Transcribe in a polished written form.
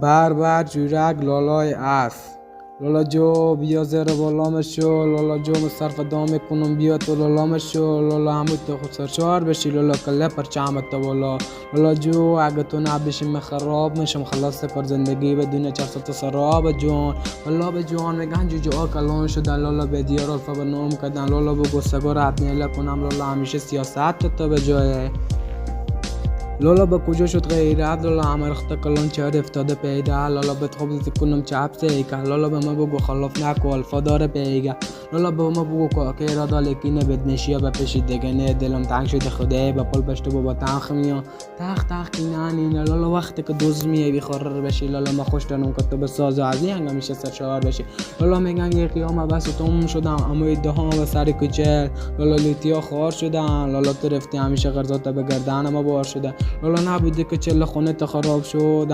بر جورک لالای اس لالا جو بیا زیر بالام شو لالا جو صرف دام کنم بیا تو لالام شو لالا همون تو خود سرشار بشی لالا کله پرچمت تو بالا لالا جو اگه تو نبشیم خراب میشم خلاص کار زندگی بدون چرت و سراب جون لالا به جوان میگن جو کلان شدن لالا به دیار الفا به نام کردن لالا بگو سگا رد نیله کنم لالا همیشه سیاست تو به جایه لالا به کجا شد غیرت لالا همه رخت کلان چهر افتاده پیدا لالا به خوب کنم چپ سیکه لالا به ما بگو خلاف نکو الفا داره پیگه لالا به ما بگو که ارادا لکینه بدنشیا به پیشی دیگه نه دلم تنگ شده خوده به پل پشت بابا تنخ میان تخ کینانینه لالا وقتی که دوز میای بیخورر بشی لالا ما خوش دارم که تو به ساز و از این همیشه سرشار بشی لالا میگن یه قیام بس توم شدم اما ایدهام و سر کوچه لالا لیتیا خوار شدن لالا تو رفتی همیشه غرضات به گردن ما بار شده لالا نبوده که چله خونه تا خراب شد